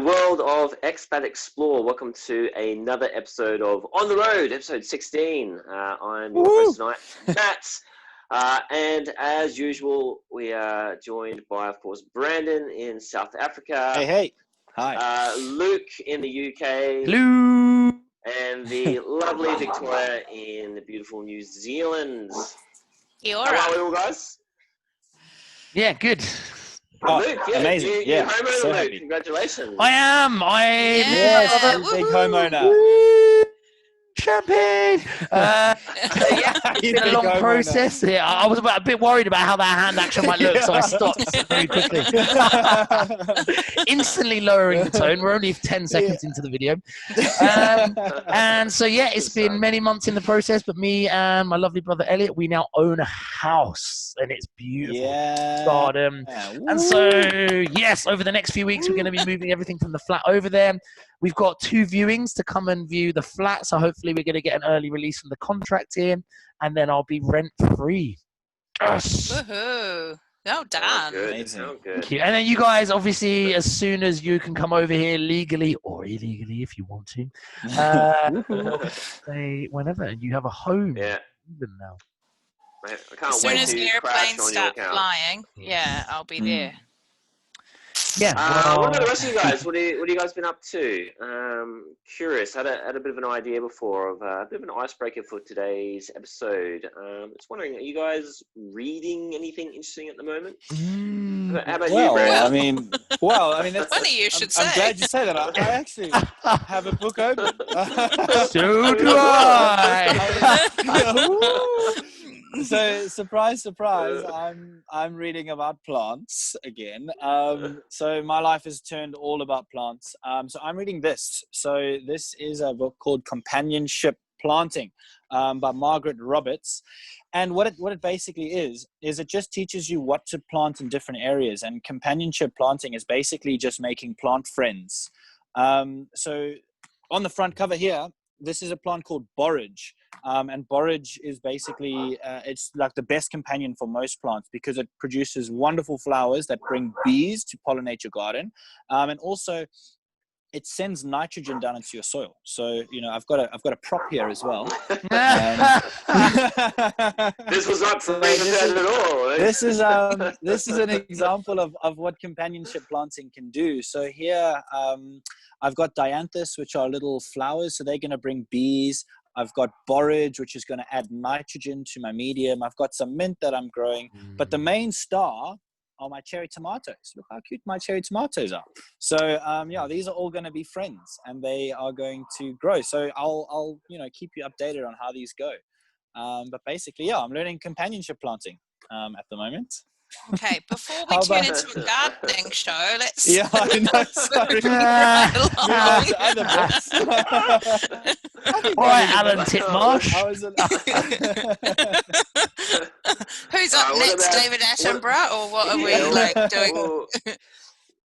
world of Expat Explore. Welcome to another episode of On the Road, episode 16. I'm your host tonight, Matt. And as usual, we are joined by, of course, Brandon in South Africa. Hey. Hi. Luke in the UK. Hello. And the lovely Victoria in the beautiful New Zealand. Kia How ora. are we all, guys? Yeah, good. Oh, Luke, amazing. You Yeah, homeowner, so Luke. happy. Congratulations. I am. Yes, Yeah. I'm a big Woohoo. homeowner. Woo! Champagne. Yeah, it's He's been a big long homeowner. process. Yeah, I was a bit worried about how that hand action might look, so I stopped very quickly. Instantly lowering the tone. We're only 10 seconds into the video. And so, yeah, it's been many months in the process, but me and my lovely brother Elliot, we now own a house, and it's beautiful. Yeah. Garden. And so, yes, over the next few weeks, we're going to be moving everything from the flat over there. We've got 2 viewings to come and view the flat, so hopefully we're going to get an early release from the contract here, and then I'll be rent-free. Yes. Woohoo. Well Oh, done. good. Amazing. Oh, good. Thank you. And then you guys, obviously, as soon as you can come over here legally or illegally if you want to, say whenever, and you have a home Yeah. even now. Mate, I can't As soon wait as to the crash airplanes on your start account. flying, yeah, I'll be there. Yeah. What about the well, rest of you guys? What have you guys been up to? Curious. Had a bit of an idea before of a bit of an icebreaker for today's episode. Just wondering, are you guys reading anything interesting at the moment? How about you, Brad? That's Funny you should I'm say. glad you say that. I actually have a book open. so do I. So surprise, I'm reading about plants again. So my life has turned all about plants. So I'm reading this. So this is a book called Companionship Planting by Margaret Roberts. And what it basically is it just teaches you what to plant in different areas. And companionship planting is basically just making plant friends. So on the front cover here, this is a plant called borage. And borage is basically, it's like the best companion for most plants because it produces wonderful flowers that bring bees to pollinate your garden. And also it sends nitrogen down into your soil. So, I've got a prop here as well. This was not prepared at all. This is an example of what companionship planting can do. So here, I've got dianthus, which are little flowers. So they're going to bring bees. I've got borage, which is going to add nitrogen to my medium. I've got some mint that I'm growing. But the main star are my cherry tomatoes. Look how cute my cherry tomatoes are. So, these are all going to be friends and they are going to grow. So I'll keep you updated on how these go. But basically, I'm learning companionship planting at the moment. Okay, before we How turn about- into a gardening show, let's Yeah, I know. Sorry. right Move on to other books. All right, Alan Titmarsh. Who's up what next, about- David Attenborough, or what are we doing?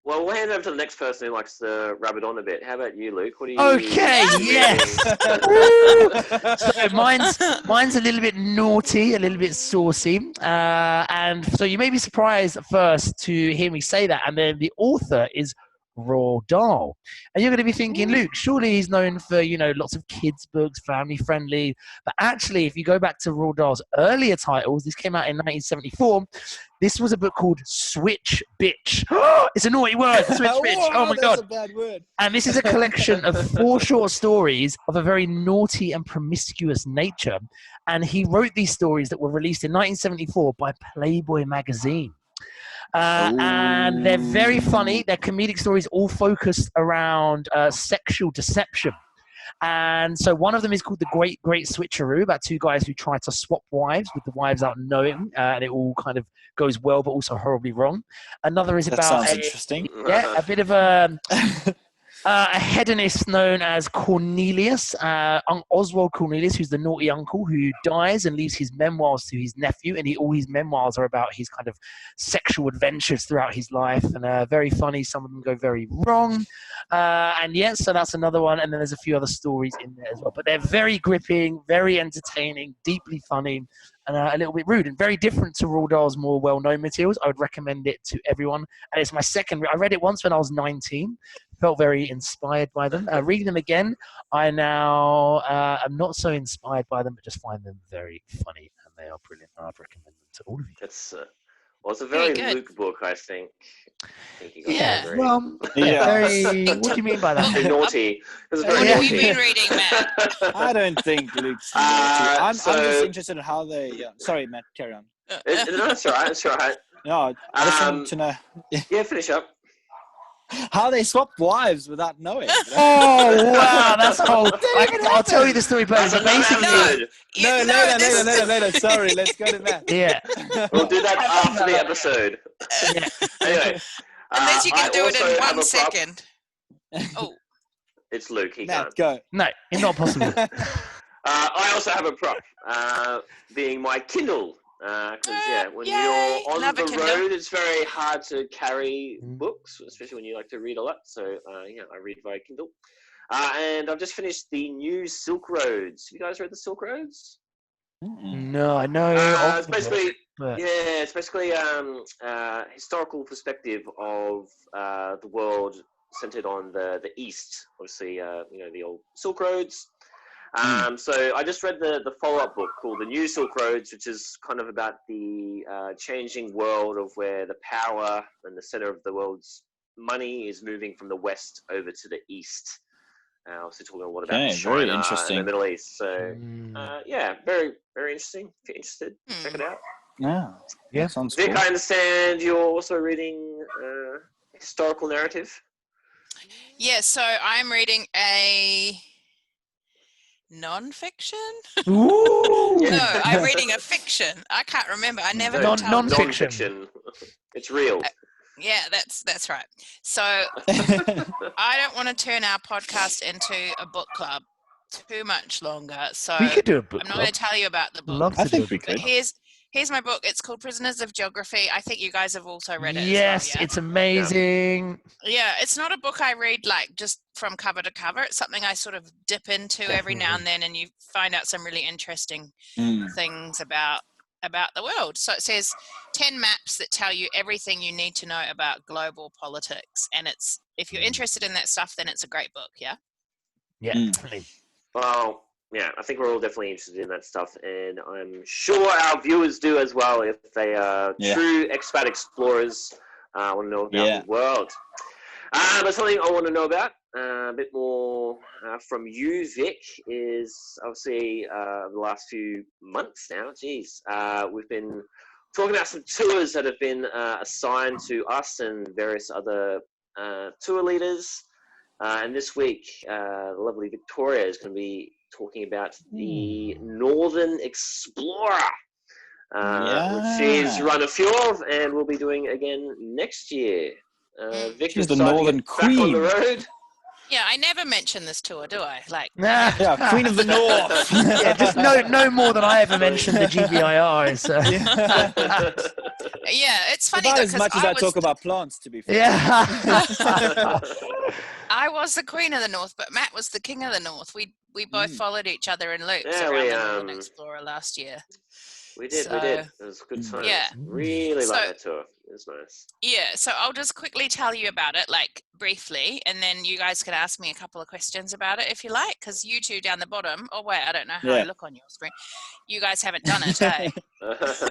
Well, we'll hand over to the next person who likes to rub it on a bit. How about you, Luke? What are you? Okay, yes. So mine's a little bit naughty, a little bit saucy, and so you may be surprised at first to hear me say that, and then the author is Roald Dahl, and you're going to be thinking, Luke, surely he's known for lots of kids books, family friendly, but actually, if you go back to Roald Dahl's earlier titles, this came out in 1974. This was a book called Switch Bitch. It's a naughty word, Switch Bitch. Oh my God. That's a bad word. And this is a collection of 4 short stories of a very naughty and promiscuous nature. And he wrote these stories that were released in 1974 by Playboy magazine. And they're very funny. They're comedic stories, all focused around sexual deception. And so one of them is called The Great Great Switcheroo, about 2 guys who try to swap wives with the wives out knowing, and it all kind of goes well, but also horribly wrong. Another is That about sounds interesting. a bit of a hedonist known as Cornelius, Oswald Cornelius, who's the naughty uncle who dies and leaves his memoirs to his nephew, and all his memoirs are about his kind of sexual adventures throughout his life, and very funny. Some of them go very wrong, so that's another one. And then there's a few other stories in there as well, but they're very gripping, very entertaining, deeply funny, and a little bit rude, and very different to Roald Dahl's more well-known materials. I would recommend it to everyone, and it's my second. I read it once when I was 19. felt very inspired by them. Reading them again, I now am not so inspired by them, but just find them very funny, and they are brilliant. I'd recommend them to all of you. It's well, it's a Very very good. Luke book, I think. I think you guys Yeah. agree. Well, Yeah. very. What do you mean by that? Too naughty. It's very What Yeah. have you naughty. been reading, Matt? I don't think Luke's naughty. I'm so- just interested in how they. Yeah. Sorry, Matt. Carry on. No, it's all right. It's all right. No, I just want to know Yeah, finish up. how they swap wives without knowing. Oh wow, that's whole. I'll tell you the story, but That's another basically, episode. No, this- later. Sorry, let's go to Matt. yeah. We'll do that after the episode. Yeah. Anyway. Unless you I can do it also in have 1 a prop. second. Oh, It's Luke. He Matt, can't. go. No, it's not possible. I also have a prop, being my Kindle. Because when yay, you're on love a the Kindle. road, it's very hard to carry Mm. books, especially when you like to read a lot. So I read via Kindle. And I've just finished the new Silk Roads. Have you guys read the Silk Roads? No, I know. It's basically but it's basically historical perspective of the world centered on the East. Obviously, the old Silk Roads. So I just read the follow-up book called The New Silk Roads, which is kind of about the changing world of where the power and the center of the world's money is moving from the West over to the East. Also talking a lot about Okay, China very and interesting. the Middle East. So mm, very, very interesting. If you're interested, check it out. Yeah. Yeah. Sounds Vic, cool. I understand you're also reading historical narrative. yeah. So I'm reading a non-fiction. ooh. No, I'm reading a fiction. I can't remember. I never Non- can tell. non-fiction. Non-fiction. It's real. Yeah, that's right. So I don't want to turn our podcast into a book club too much longer. So We could do a book I'm not club. going to tell you about the book. Love to I do think a we book could. But here's my book. It's called Prisoners of Geography. I think you guys have also read it. Yes, as well, it's amazing. yeah, it's not a book I read like just from cover to cover. It's something I sort of dip into every now and then, and you find out some really interesting things about the world. So it says 10 maps that tell you everything you need to know about global politics, and it's if you're interested in that stuff, then it's a great book. Yeah. Yeah, Mm. definitely. Well, yeah, I think we're all definitely interested in that stuff, and I'm sure our viewers do as well if they are true expat explorers. Want to know about the world. But something I want to know about a bit more from you, Vic, is obviously the last few months now. Geez, we've been talking about some tours that have been assigned to us and various other tour leaders. And this week, the lovely Victoria is going to be talking about the Northern Explorer, which she's run a few of and will be doing again next year. Vic She's the decided to Northern get back on the Queen. road. Yeah, I never mention this tour, do I? Like, Nah. Yeah, Queen of the North. Yeah, just no more than I ever mentioned the GBIR. So. yeah, it's funny About though, as 'cause much as I was talk about plants, to be fair. Yeah. I was the Queen of the North, but Matt was the King of the North. We both followed each other in loops Yeah, around we, the Northern Explorer last year. We did. So- It was a good time. Yeah. Really So- like that tour. It was nice. Yeah, so I'll just quickly tell you about it, like briefly, and then you guys can ask me a couple of questions about it if you like, because you two down the bottom. Oh wait, I don't know how I Yeah. look on your screen. You guys haven't done it, eh?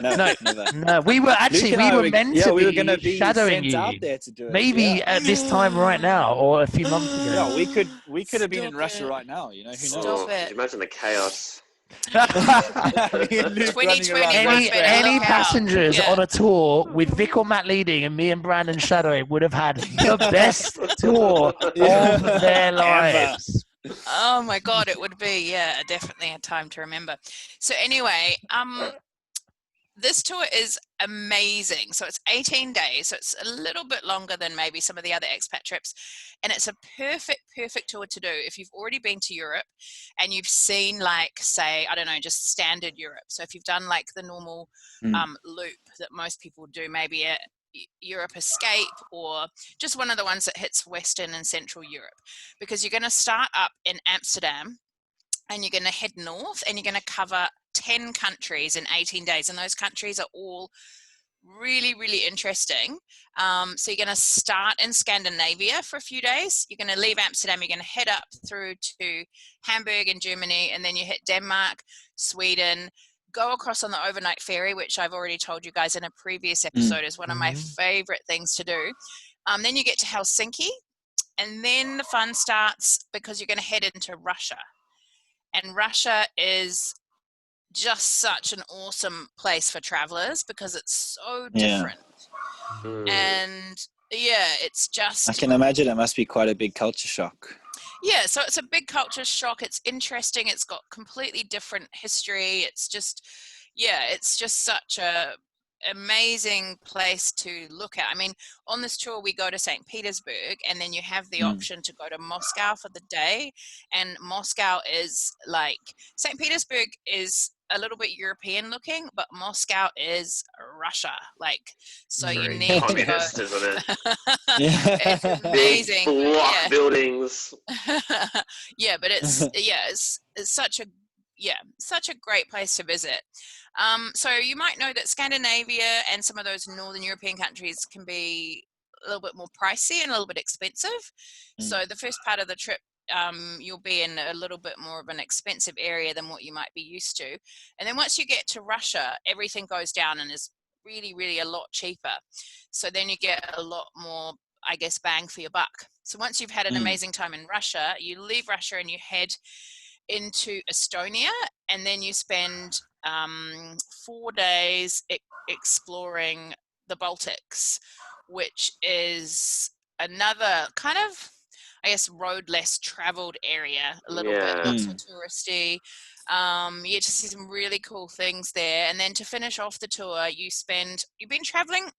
No, No. never. No, we were actually Luke and I meant to we were be gonna be shadowing sent out you. there to do it. Maybe yeah. at this time right now or a few months ago. Yeah, we could have been in Stop Russia it. right now. You know, who Stop knows? Could it. you imagine the chaos? Me and Luke running 2021 around Any better Russia. look out. passengers Yeah. on a tour with Vic or Matt leading and me and Brandon shadowing would have had the best tour of their lives. Oh my god, it would be, yeah, definitely a time to remember. So anyway, this tour is amazing. So it's 18 days, so it's a little bit longer than maybe some of the other expat trips, and it's a perfect tour to do if you've already been to Europe and you've seen, like, say, I don't know, just standard Europe. So if you've done like the normal loop that most people do, maybe a Europe Escape or just one of the ones that hits Western and Central Europe, because you're going to start up in Amsterdam and you're going to head north and you're going to cover 10 countries in 18 days, and those countries are all really, really interesting. So you're going to start in Scandinavia for a few days. You're going to leave Amsterdam. You're going to head up through to Hamburg in Germany, and then you hit Denmark, Sweden, go across on the overnight ferry, which I've already told you guys in a previous episode is one of my favorite things to do. Then you get to Helsinki, and then the fun starts because you're going to head into Russia. And Russia is just such an awesome place for travelers because it's so different. And yeah, it's just, I can imagine it must be quite a big culture shock. Yeah, so it's a big culture shock. It's interesting. It's got completely different history. It's just, yeah, it's just such a amazing place to look at. I mean, on this tour we go to St. Petersburg, and then you have the option to go to Moscow for the day. And Moscow is like, St. Petersburg is a little bit European looking, but Moscow is Russia. Like, so you need to go. Isn't it? It's amazing. Big block buildings. Yeah, but it's such a great place to visit. So you might know that Scandinavia and some of those Northern European countries can be a little bit more pricey and a little bit expensive. So the first part of the trip, you'll be in a little bit more of an expensive area than what you might be used to. And then once you get to Russia, everything goes down and is really, really a lot cheaper. So then you get a lot more, I guess, bang for your buck. So once you've had an amazing time in Russia, you leave Russia and you head into Estonia, and then you spend 4 days exploring the Baltics, which is another kind of, I guess, road less traveled area, a little bit, not so touristy. You get to see some really cool things there. And then to finish off the tour, you've been traveling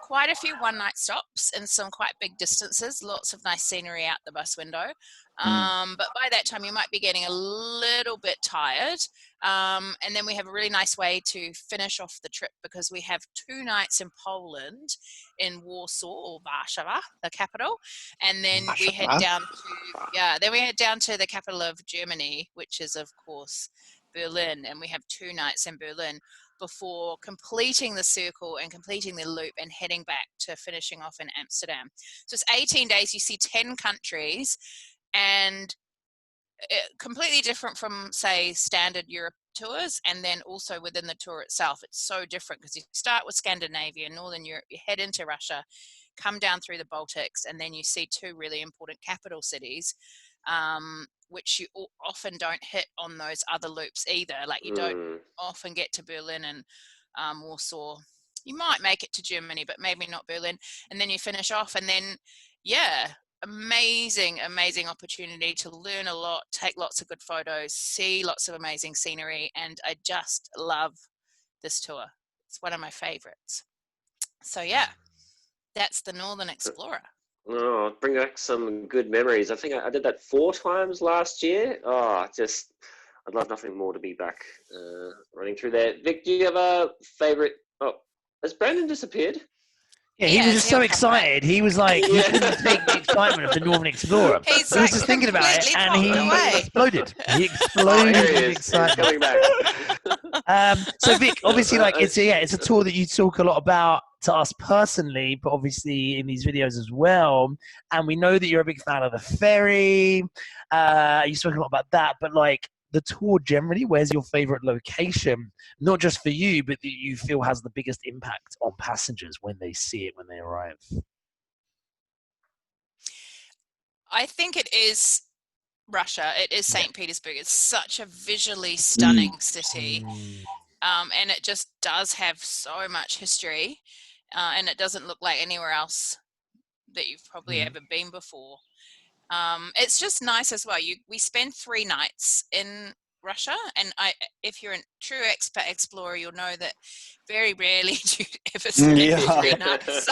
quite a few one-night stops and some quite big distances, lots of nice scenery out the bus window. But by that time, you might be getting a little bit tired. And then we have a really nice way to finish off the trip because we have 2 nights in Poland, in Warsaw or Warszawa, the capital. And then we head down to the capital of Germany, which is, of course, Berlin. And we have 2 nights in Berlin before completing the circle and completing the loop and heading back to finishing off in Amsterdam. So it's 18 days. You see 10 countries, and completely different from, say, standard Europe tours. And then also within the tour itself, it's so different because you start with Scandinavia, Northern Europe, you head into Russia, come down through the Baltics, and then you see 2 really important capital cities, which you often don't hit on those other loops either. Like, you don't often get to Berlin and Warsaw. You might make it to Germany, but maybe not Berlin. And then you finish off, and then, yeah, amazing opportunity to learn a lot, take lots of good photos, see lots of amazing scenery, and I just love this tour. It's one of my favorites. So yeah, that's the Northern Explorer. Oh, bring back some good memories. I think I did that 4 times last year. I'd love nothing more to be back running through there. Vic, do you have a favorite? Oh, has Brandon disappeared? Yeah, he was just so excited. He was like, he couldn't take the excitement of the Northern Explorer. He was just thinking about it, and he exploded. He exploded with excitement. So Vic, obviously, like, it's a tour that you talk a lot about to us personally, but obviously in these videos as well. And we know that you're a big fan of the ferry. You spoke a lot about that, but like, the tour generally, where's your favorite location, not just for you, but that you feel has the biggest impact on passengers when they see it, when they arrive? I think it is Russia. It is St. Petersburg. It's such a visually stunning city. And it just does have so much history. And it doesn't look like anywhere else that you've probably ever been before. It's just nice as well. We spend 3 nights in Russia, and if you're a true expat explorer, you'll know that very rarely do you ever spend 3 nights.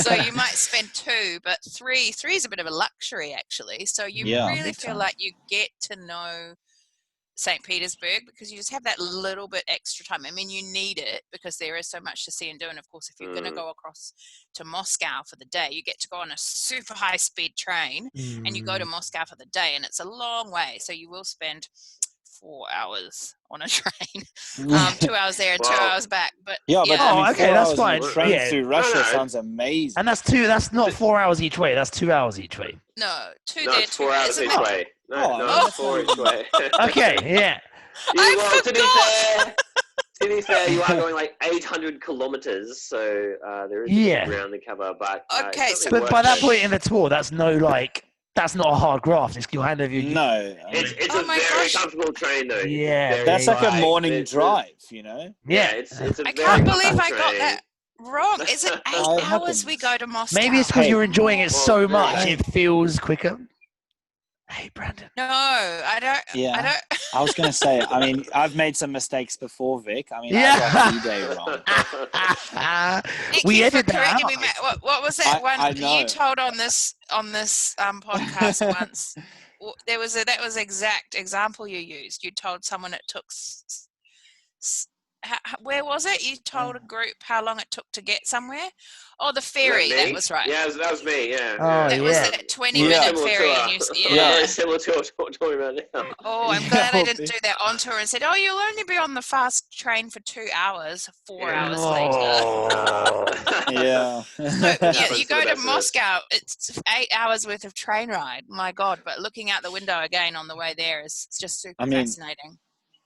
So you might spend 2, but 3 is a bit of a luxury, actually. So you really feel like you get to know St. Petersburg because you just have that little bit extra time. I mean, you need it because there is so much to see and do. And of course, if you're going to go across to Moscow for the day, you get to go on a super high speed train and you go to Moscow for the day, and it's a long way. So you will spend 4 hours on a train. 2 hours there and 2 Wow. hours back. But Yeah, but Oh, I mean, okay, 4 that's hours on a fine. train Yeah. through Russia No. sounds amazing. And that's not 4 hours each way. That's 2 hours each way. no, two No, there, it's 2 4 hours isn't each it? way. No, Oh, no, no, it's 4 each way. Okay, yeah. To be fair, you are going like 800 kilometers, so there is a Yeah. bit of ground to cover. But Okay, it's so- certainly But by worth that it. point in the tour, that's not a hard graft. It's your hand over your No, It's Oh a my very gosh. comfortable train, though. Yeah, Very that's like a light. morning It's drive, you know? Yeah, it's a I very can't believe comfortable I got train. that wrong. Is it 8 It hours happens. we go to Moscow? Maybe it's because Hey. you're enjoying it Well, so much, hey. it feels quicker. Hey, Brandon. No, I don't. Yeah. I don't. I was going to say, I mean, I've made some mistakes before, Vic. I mean, Yeah. I got D-Day wrong. Thank We you for edited that correcting me, out. Matt. What was that one I know. you told on this podcast once? That was exact example you used. You told someone it took. Where was it? You told a group how long it took to get somewhere. Oh, the ferry. That me? was right. Yeah, that was me. Yeah. Oh, That was yeah. that 20-minute Similar ferry. to, And you, Yeah. very similar to what we're talking about now. Oh, I'm glad they didn't do that on tour and said, "Oh, you'll only be on the fast train for 2 hours." 4 Yeah. hours later. Oh. Yeah. So, Happens yeah, you to the go to best of us. Moscow. It's 8 hours worth of train ride. My God! But looking out the window again on the way there is just super I mean, fascinating.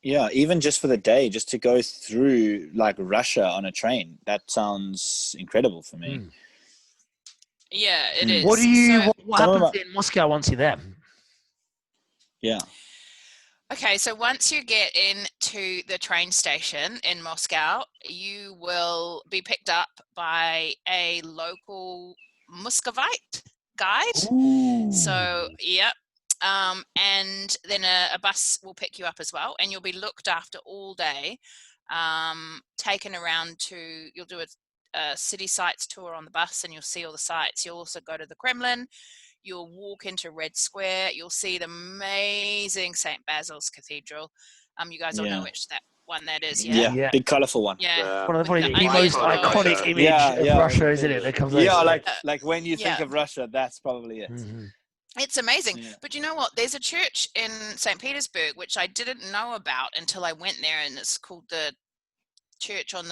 Yeah, even just for the day, just to go through like Russia on a train, that sounds incredible for me. Mm. Yeah, it Mm. is. What do you? So, What Some of happens in Moscow once you're there? Yeah. okay, so once you get into the train station in Moscow, you will be picked up by a local Muscovite guide. So, yep. And then a bus will pick you up as well, and you'll be looked after all day, taken around to, you'll do a city sites tour on the bus, and you'll see all the sites. You'll also go to the Kremlin. You'll walk into Red Square. You'll see the amazing St. Basil's Cathedral. You guys all know Yeah. which that one that is, Yeah. Yeah. Big colorful one. Yeah. One of the, With probably the the onion most dome. iconic Russia. image Yeah, of yeah. Russia, isn't it? That comes Yeah, over. like when you think Yeah. of Russia, that's probably it. Mhm. It's amazing. Yeah. But you know what? There's a church in St. Petersburg, which I didn't know about until I went there, and it's called the Church of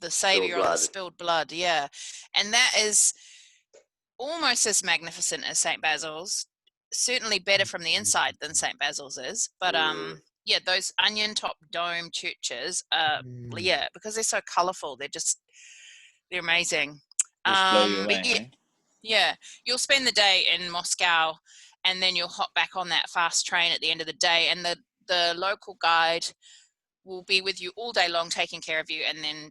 the Savior on the Blood. Spilled Blood. Yeah. And that is almost as magnificent as St. Basil's, certainly better from the inside than St. Basil's is. But yeah, those onion top dome churches, yeah, because they're so colorful, they're amazing. Just blow you But away. yeah, eh? yeah, you'll spend the day in Moscow, and then you'll hop back on that fast train at the end of the day, and the local guide will be with you all day long, taking care of you, and then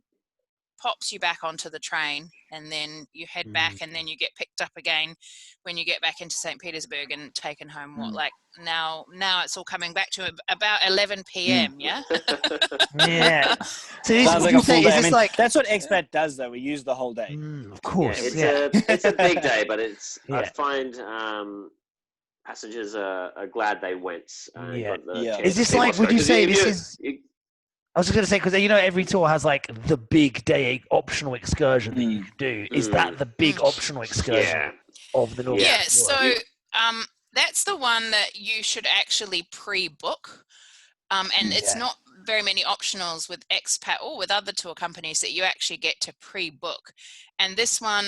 pops you back onto the train, and then you head back, and then you get picked up again when you get back into St. Petersburg and taken home. Like now it's all coming back to about 11 p.m. Yeah. Yeah. So is, Sounds would like you a full say, day. is I this mean, like? that's what expat does, though. We use the whole day. Of Yeah, course. Yeah. it's a big day, but it's I Yeah. find passengers are glad they went. Yeah. got the Yeah. chance Is this to see like? Moscow. Would you 'Cause say if this you- is? I was just going to say, because you know every tour has like the big day optional excursion that you can do. Is that the big optional excursion Yeah. of the North? Yeah. Tour? So that's the one that you should actually pre-book. And it's not very many optionals with expat or with other tour companies that you actually get to pre-book. And this one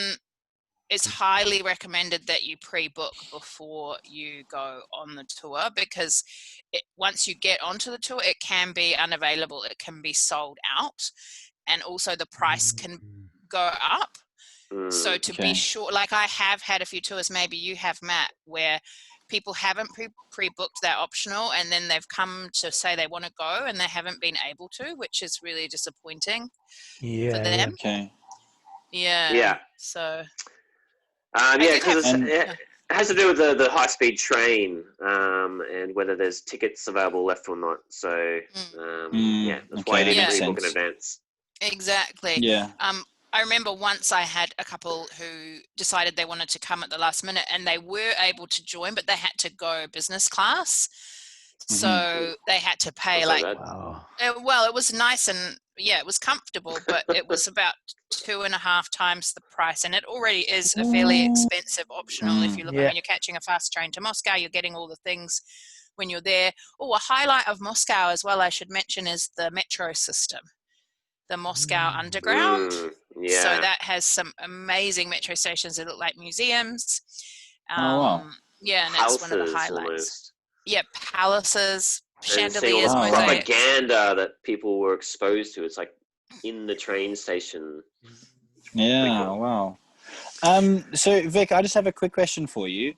is highly recommended that you pre-book before you go on the tour, because once you get onto the tour, it can be unavailable. It can be sold out, and also the price can go up. So to be sure, like I have had a few tours, maybe you have, Matt, where people haven't pre-booked that optional, and then they've come to say they want to go and they haven't been able to, which is really disappointing for them. Okay. Yeah. So Yeah, did because have- it has to do with the high-speed train and whether there's tickets available left or not. So, yeah, that's why you okay, need that to makes pre-book in sense. advance. exactly. Yeah. I remember once I had a couple who decided they wanted to come at the last minute, and they were able to join, but they had to go business class. So they had to pay That's not like, bad. Wow. well, it was nice, and yeah, it was comfortable, but it was about 2.5 times the price, and it already is a fairly expensive optional. If you look at when you're catching a fast train to Moscow, you're getting all the things when you're there. Oh, a highlight of Moscow as well, I should mention, is the metro system, the Moscow Underground. So Yeah. that has some amazing metro stations that look like museums. Oh, wow. Yeah, and it's one of the Houses highlights. almost. Yeah, palaces, And seeing all chandeliers, the wow. mosaics. propaganda that people were exposed to. It's like in the train station. Yeah, cool. wow. So Vic, I just have a quick question for you.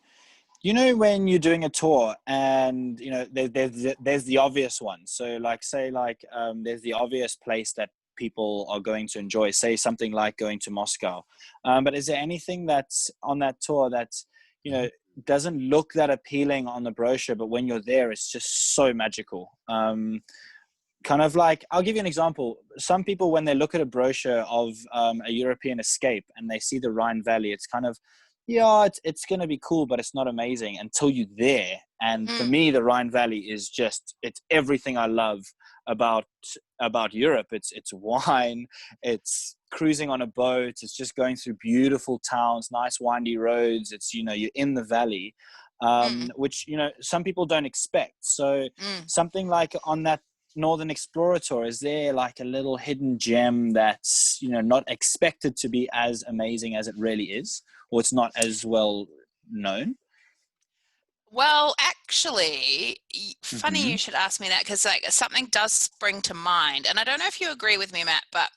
You know, when you're doing a tour and, you know, there's the obvious one. So like, say like, there's the obvious place that people are going to enjoy, say something like going to Moscow. But is there anything that's on that tour that's, you know, doesn't look that appealing on the brochure, but when you're there, it's just so magical? Kind of like, I'll give you an example. Some people, when they look at a brochure of a European escape and they see the Rhine Valley, it's kind of, yeah, it's going to be cool, but it's not amazing until you're there. And for me, the Rhine Valley is just, it's everything I love about Europe. It's wine, it's cruising on a boat, it's just going through beautiful towns, nice windy roads. It's, you know, you're in the valley, which, you know, some people don't expect. So something like on that Northern Explorer tour, is there like a little hidden gem that's, you know, not expected to be as amazing as it really is, or it's not as well known? Well, actually, funny you should ask me that, because like something does spring to mind, and I don't know if you agree with me, Matt, but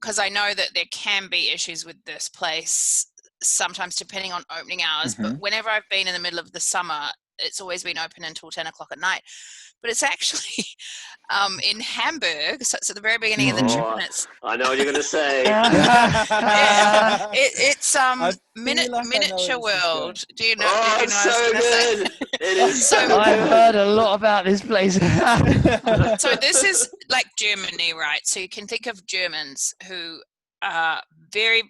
because I know that there can be issues with this place sometimes depending on opening hours, but whenever I've been in the middle of the summer, it's always been open until 10 o'clock at night. But it's actually in Hamburg, so it's at the very beginning of the trip, and it's. I know what you're gonna say. It's Miniature World. Do you know? Oh, do you know it's so good. It is so good. I've heard a lot about this place. So this is like Germany, right? So you can think of Germans who are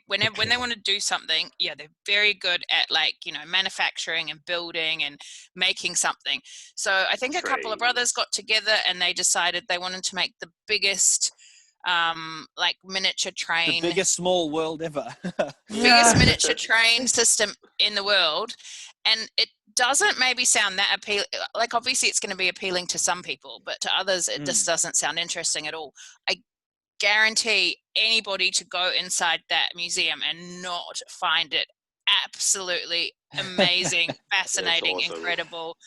when they want to do something, yeah, they're very good at, like, you know, manufacturing and building and making something. So I think a couple of brothers got together and they decided they wanted to make the biggest like miniature train, The biggest small world ever. biggest miniature train system in the world. And it doesn't maybe sound that appealing. Like, obviously it's going to be appealing to some people, but to others it just doesn't sound interesting at all. I guarantee anybody to go inside that museum and not find it absolutely amazing, fascinating, awesome. Incredible.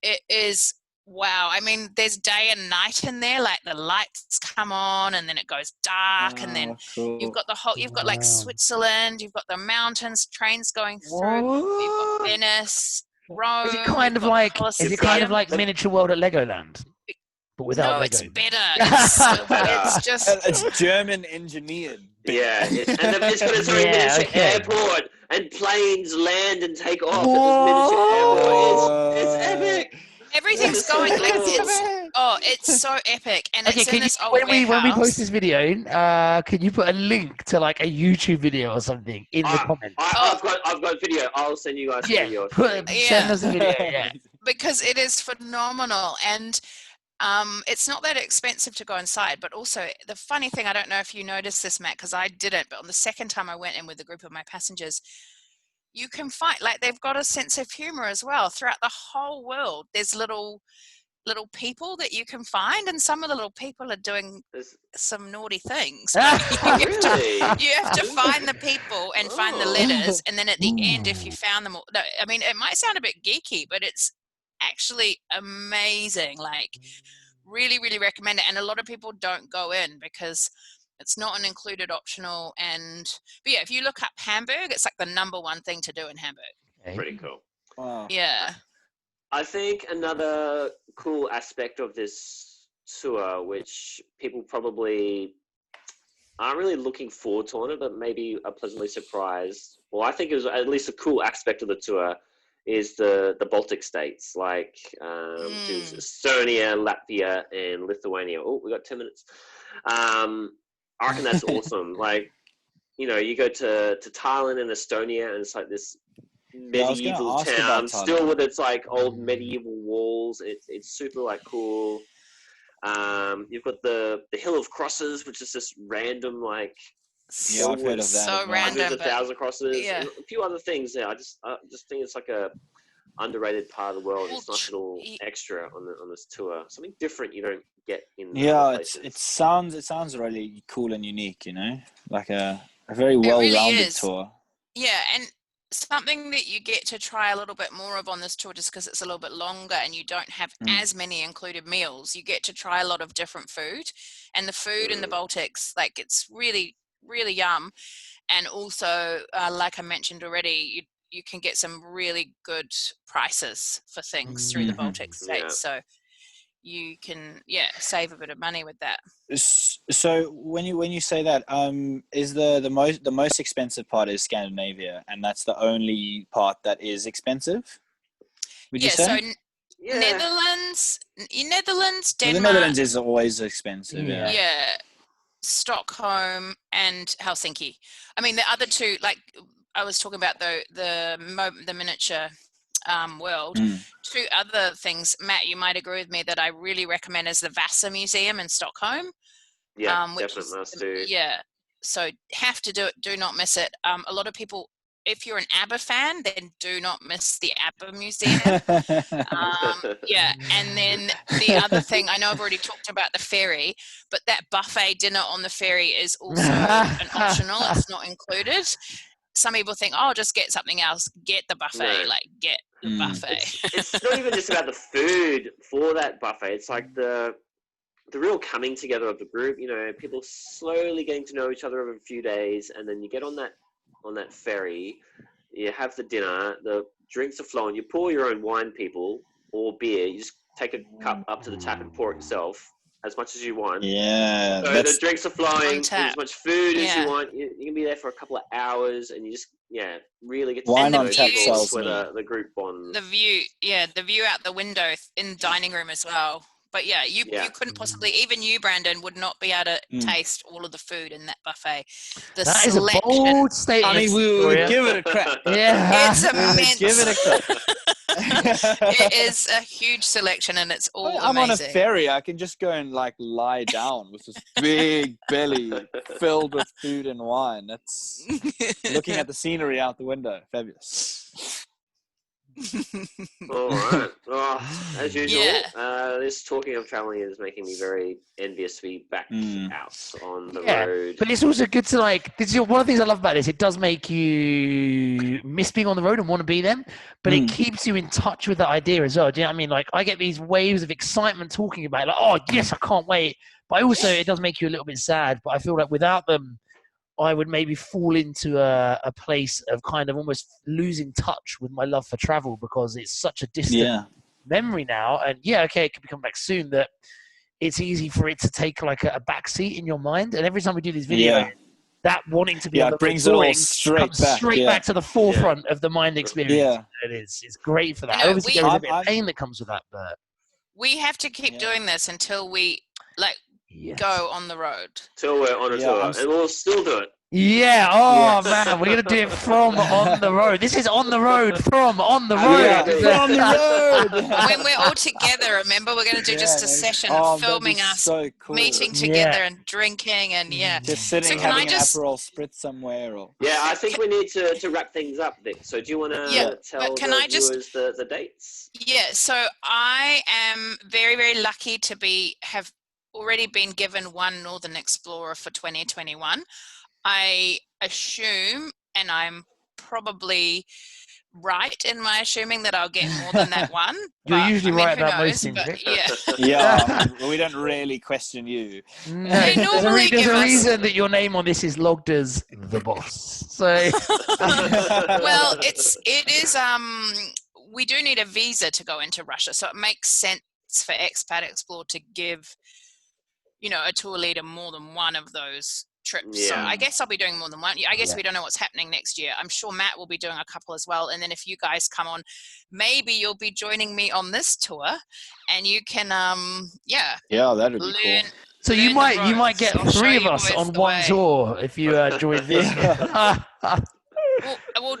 It is. Wow. I mean, there's day and night in there, like the lights come on and then it goes dark, and then you've got you've got like Switzerland, you've got the mountains, trains going through, you've got Venice, Rome. Is it kind of like Miniature World at Legoland? But without no, Lego. it's better. It's just it's German engineered. Yeah, and it's got its own miniature airport, and planes land and take off at this miniature airport. It's epic. Everything's going like it's so epic, and it's in this old when we post warehouse. this video, can you put a link to like a YouTube video or something in the comments? I've got video. I'll send you guys a video. Send us a video. Yeah, because it is phenomenal, and it's not that expensive to go inside. But also, the funny thing, I don't know if you noticed this, Matt, because I didn't, but on the second time I went in with a group of my passengers, you can find, like, they've got a sense of humor as well throughout the whole world. There's little people that you can find, and some of the little people are doing some naughty things. you have to find the people and find the letters, and then at the end, if you found them all, I mean, it might sound a bit geeky, but it's actually amazing. Like, really, really recommend it. And a lot of people don't go in because it's not an included optional. But yeah, if you look up Hamburg, it's like the #1 thing to do in Hamburg. Okay. Pretty cool. Wow. Yeah. I think another cool aspect of this tour, which people probably aren't really looking forward to on it, but maybe are pleasantly surprised. Well, I think it was at least a cool aspect of the tour, is the Baltic states, like Estonia, Latvia, and Lithuania. Oh, we got 10 minutes. I reckon that's awesome. Like, you know, you go to Tallinn in Estonia, and it's like this medieval town, still with its like old medieval walls. It's super like cool. You've got the Hill of Crosses, which is just random, like, yeah, I've heard of that. So random, hundreds of thousand crosses. Yeah. And a few other things there. I just think it's like a underrated part of the world. Well, It's a nice little extra on this tour. Something different you don't get in other Yeah, places. it sounds really cool and unique. You know, like a very It really well-rounded is. tour. Yeah, and something that you get to try a little bit more of on this tour, just because it's a little bit longer and you don't have as many included meals. You get to try a lot of different food, and the food in the Baltics, like, it's really, really yum. And also, like I mentioned already, you can get some really good prices for things through the Baltic states. Yeah. So you can, save a bit of money with that. So when you say that, is the most expensive part is Scandinavia, and that's the only part that is expensive? Would you say? So Yeah. Netherlands, Well, Denmark. the Netherlands is always expensive. Yeah. Yeah, Stockholm and Helsinki. I mean, the other two, like I was talking about the miniature world. Two other things, Matt, you might agree with me, that I really recommend is the Vasa Museum in Stockholm. Yeah, which definitely is, must do. Yeah, so have to do it. Do not miss it. A lot of people, if you're an ABBA fan, then do not miss the ABBA Museum. Yeah, and then the other thing, I know I've already talked about the ferry, but that buffet dinner on the ferry is also an optional. It's not included. Some people think, oh, just get something else. Get the buffet, No. like get the buffet. It's not even just about the food for that buffet. It's like the real coming together of the group. You know, people slowly getting to know each other over a few days, and then you get on that ferry. You have the dinner. The drinks are flowing. You pour your own wine, people, or beer. You just take a cup up to the tap and pour it yourself, as much as you want. Yeah. So the drinks are flowing, as much food as you Yeah. want. You can be there for a couple of hours, and you just really get to Wine know on tap people. sells Where me. the group bonds. The view out the window in the dining room as well. But you couldn't possibly, even you, Brandon, would not be able to taste all of the food in that buffet. That is a bold statement. I mean, we would give it a crack. Yeah. It's immense. Give it a crack. It is a huge selection, and it's all I'm on a amazing. ferry. I can just go and lie down with this big belly filled with food and wine. That's looking at the scenery out the window. Fabulous. All right. As usual, Yeah. this talking of traveling is making me very envious to be back out on the Yeah, road. but it's also good to this is one of the things I love about this. It does make you miss being on the road and want to be them, but it keeps you in touch with the idea as well. Do you know what I mean? Like, I get these waves of excitement talking about it, like, oh yes, I can't wait. But also it does make you a little bit sad. But I feel like without them, I would maybe fall into a place of kind of almost losing touch with my love for travel, because it's such a distant memory now. And it could become back soon, that it's easy for it to take like a back seat in your mind. And every time we do these videos, that wanting to be on the it brings it all straight back to the forefront of the mind experience. Yeah. It's great for that. You know, Obviously, there is a bit of pain that comes with that, but we have to keep doing this until we go on the road. Till we're on a tour, and we'll still do it. Yeah. Oh man, we're gonna do it from on the road. This is on the road from on the road. Yeah, from the road. When we're all together, remember, we're going to do just a session filming us so cool. meeting together and drinking and just sitting, can having I just an Aperol spritz somewhere. Or I think we need to wrap things up, Vic. So do you want to tell the viewers the dates? Yeah, so I am very, very lucky to have already been given one Northern Explorer for 2021. I assume, and I'm probably right in my assuming, that I'll get more than that one. You're usually right who about knows, most things, but Vic. we don't really question you. No, They there's normally a give us- reason that your name on this is logged as the boss. So well, it is. We do need a visa to go into Russia, so it makes sense for Expat Explore to give, a tour leader more than one of those trips. Yeah. So I guess I'll be doing more than one. I guess we don't know what's happening next year. I'm sure Matt will be doing a couple as well. And then if you guys come on, maybe you'll be joining me on this tour, and you can that'd be cool. So you learn the might get ropes. I'll three show of you us boys on the one way. tour if you join this. Well,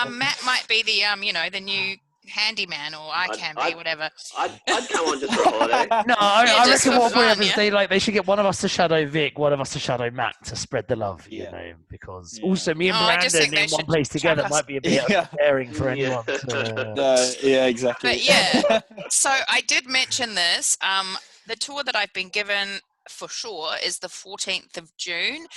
Matt might be the the handyman, or I can be, I'd- whatever. I'd come on just for a holiday. No, Yeah, I just reckon for what fun, is they should get one of us to shadow Vic, one of us to shadow Matt to spread the love, you Yeah. know, because Yeah. also me and No, I just Brandon think they in one should place chuck together us- might be a bit Yeah. daring for Yeah. anyone to. Yeah, exactly. But yeah. So I did mention this. The tour that I've been given for sure is the 14th of June,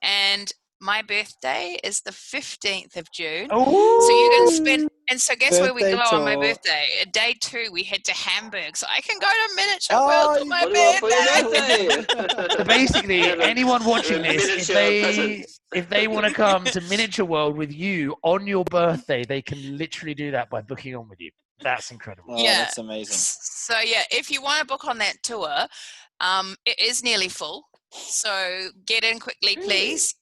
and my birthday is the 15th of June. So you can spend, and so guess where we Birthday go on my tour. birthday? Day 2, we head to Hamburg, so I can go to Miniature Oh, World for you my What do you want for birthday. your birthday? So basically, Yeah, the- anyone watching the this, miniature presents. if they want to come to Miniature World with you on your birthday, they can literally do that by booking on with you. That's incredible. Oh, Yeah. that's amazing. So yeah, if you want to book on that tour, it is nearly full. So get in quickly, please.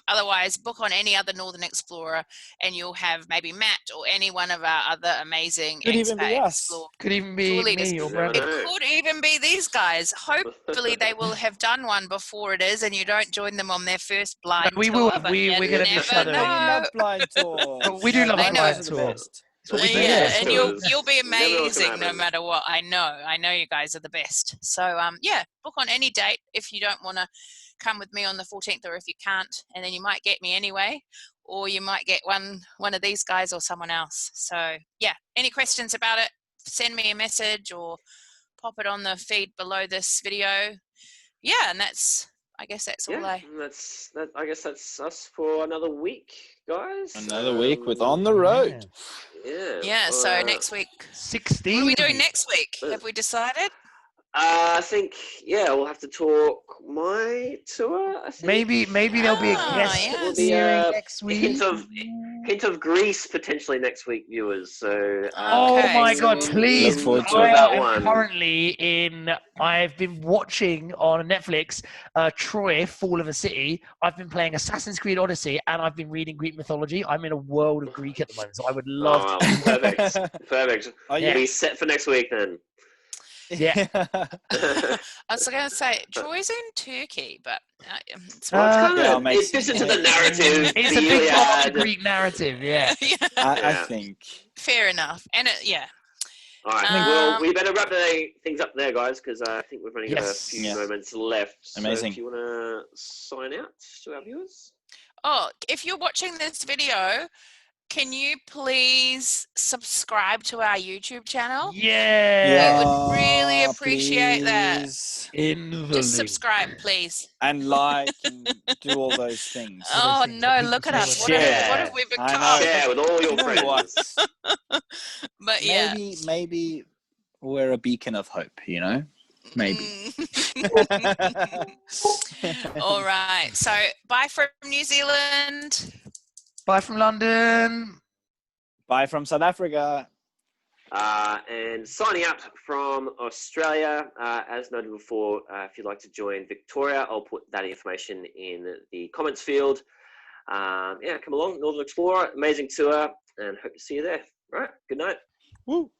Otherwise, book on any other Northern Explorer, and you'll have maybe Matt or any one of our other amazing Could even be expat us. Explore Could even be tour leaders. me or You never Brandon. know. It could even be these guys. Hopefully, they will have done one before it is, and you don't join them on their first blind we tour. will have. But We're you going to be never shadowing. We know. love blind tours. But we do love a Blind blind tours are the tour. best. That's what we do. Yeah, best and tours. you'll be You never know what's gonna amazing no happen. matter what. I know you guys are the best. So yeah, book on any date if you don't want to come with me on the 14th, or if you can't, and then you might get me anyway, or you might get one of these guys or someone else. So yeah, any questions about it, send me a message or pop it on the feed below this video. Yeah, and I guess that's all Yeah, I guess that's us for another week, guys. Another week with On the Road. Yeah. so next week, 16. what are we doing next week? Have we decided? I think we'll have to talk my tour. I think Maybe there'll be a guest yes. Will be appearing a next week. hint of Greece potentially next week, viewers. So Oh Okay, my so God! we'll- Please, Look forward to I it. that am one. currently in. I've been watching on Netflix, Troy: Fall of a City. I've been playing Assassin's Creed Odyssey, and I've been reading Greek mythology. I'm in a world of Greek at the moment, so I would love Oh, to. perfect. Are Yeah. You'll be set for next week then. Yeah. I was going to say Troy's in Turkey, but it's Yeah, It fits into the narrative. It's the a big part of the Iliad. Greek narrative. Yeah. I Yeah. think. fair enough. And All right. Um, Well, we better wrap things up there, guys, because I think we've only got a Yes. few Yes. moments left. Amazing. So if you want to sign out to our viewers. if you're watching this video, can you please subscribe to our YouTube channel? Yeah. We would really appreciate that. please. In the Just link. subscribe, please. And like and do all those things. Oh things no, that people look at say us. when What they- have we I become? know. Share with all your You know what? friends. But yeah. Maybe we're a beacon of hope, you know? Maybe. All right. So bye from New Zealand. Bye from London. Bye from South Africa. And signing out from Australia, as noted before, if you'd like to join Victoria, I'll put that information in the comments field. Come along, Northern Explorer, amazing tour, and hope to see you there. All right, good night. Woo.